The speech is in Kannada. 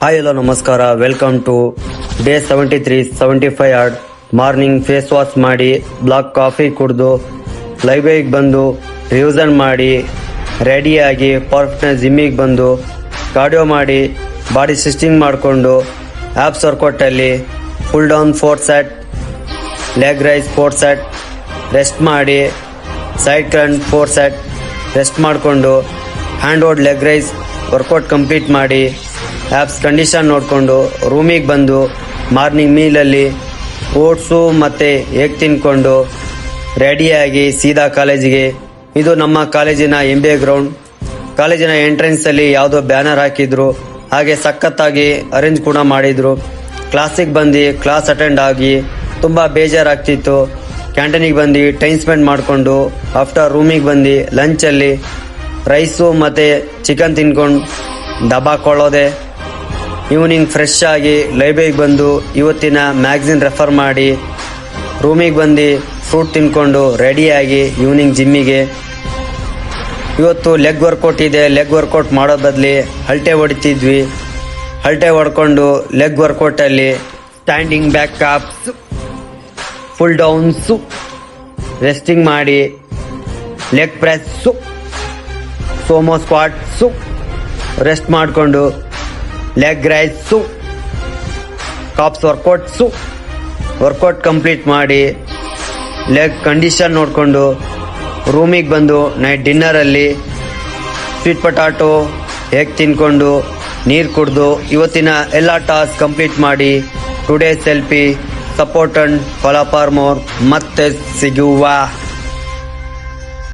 ಹಾಯ್ ಹಲೋ ನಮಸ್ಕಾರ. Welcome to day 73 75 hard. Morning face wash ಮಾಡಿ, ಬ್ಲಾಕ್ ಕಾಫಿ ಕುಡಿದು, ಲೈಬ್ರರಿಗೆ ಬಂದು ರಿವಿಷನ್ ಮಾಡಿ, ರೆಡಿಯಾಗಿ ಪರ್ಫೆಕ್ಟ್ ಜಿಮ್ಮಿಗೆ ಬಂದು ಕಾರ್ಡಿಯೋ ಮಾಡಿ, ಬಾಡಿ ಸ್ಟಿಚಿಂಗ್ ಮಾಡಿಕೊಂಡು ಆ್ಯಪ್ಸ್ ವರ್ಕೌಟಲ್ಲಿ full down 4 set, leg raise 4 set, rest ಮಾಡಿ, ಸೈಡ್ ಕ್ರಂಚ್ 4 ಸೆಟ್, ರೆಸ್ಟ್ ಮಾಡಿಕೊಂಡು hand hold leg raise workout complete ಮಾಡಿ, ಆ್ಯಪ್ಸ್ ಕಂಡೀಷನ್ ನೋಡಿಕೊಂಡು ರೂಮಿಗೆ ಬಂದು ಮಾರ್ನಿಂಗ್ ಮೀಲಲ್ಲಿ ಓಟ್ಸು ಮತ್ತು ಎಗ್ ತಿನ್ಕೊಂಡು ರೆಡಿಯಾಗಿ ಸೀದಾ ಕಾಲೇಜಿಗೆ. ಇದು ನಮ್ಮ ಕಾಲೇಜಿನ MBA ಗ್ರೌಂಡ್. ಕಾಲೇಜಿನ ಎಂಟ್ರೆನ್ಸಲ್ಲಿ ಯಾವುದೋ ಬ್ಯಾನರ್ ಹಾಕಿದ್ರು, ಹಾಗೆ ಸಖತ್ತಾಗಿ ಅರೇಂಜ್ ಕೂಡ ಮಾಡಿದರು. ಕ್ಲಾಸಿಗೆ ಬಂದು ಕ್ಲಾಸ್ ಅಟೆಂಡ್ ಆಗಿ ತುಂಬ ಬೇಜಾರಾಗ್ತಿತ್ತು. ಕ್ಯಾಂಟೀನಿಗೆ ಬಂದು ಟೈಮ್ ಸ್ಪೆಂಡ್ ಮಾಡಿಕೊಂಡು ಆಫ್ಟರ್ ರೂಮಿಗೆ ಬಂದು ಲಂಚಲ್ಲಿ ರೈಸು ಮತ್ತು ಚಿಕನ್ ತಿನ್ಕೊಂಡು ದಬಾಕೊಳ್ಳೋದೆ. ಈವ್ನಿಂಗ್ ಫ್ರೆಶ್ ಆಗಿ ಲೈಬ್ರರಿಗೆ ಬಂದು ಇವತ್ತಿನ ಮ್ಯಾಗ್ಝಿನ್ ರೆಫರ್ ಮಾಡಿ ರೂಮಿಗೆ ಬಂದು ಫ್ರೂಟ್ ತಿನ್ಕೊಂಡು ರೆಡಿಯಾಗಿ ಈವ್ನಿಂಗ್ ಜಿಮ್ಮಿಗೆ. ಇವತ್ತು ಲೆಗ್ ವರ್ಕೌಟ್ ಇದೆ. ಲೆಗ್ ವರ್ಕೌಟ್ ಮಾಡೋ ಬದಲಿ ಹಲ್ಟೆ ಹೊಡಿತಿದ್ವಿ. ಹಲ್ಟೆ ಹೊಡ್ಕೊಂಡು ಲೆಗ್ ವರ್ಕೌಟಲ್ಲಿ standing back ups, full downs, resting ಮಾಡಿ, leg press, sumo squats, rest ಮಾಡಿಕೊಂಡು leg raise, calves workout complete ಮಾಡಿ, ಲೆಗ್ ಕಂಡೀಷನ್ ನೋಡಿಕೊಂಡು ರೂಮಿಗೆ ಬಂದು ನೈಟ್ ಡಿನ್ನರಲ್ಲಿ ಸ್ವೀಟ್ ಪೊಟ್ಯಾಟೊ ಎಗ್ ತಿನ್ಕೊಂಡು ನೀರು ಕುಡಿದು ಇವತ್ತಿನ ಎಲ್ಲ ಟಾಸ್ಕ್ ಕಂಪ್ಲೀಟ್ ಮಾಡಿ today selfie support and follow for more. ಮತ್ತೆ ಸಿಗುವ.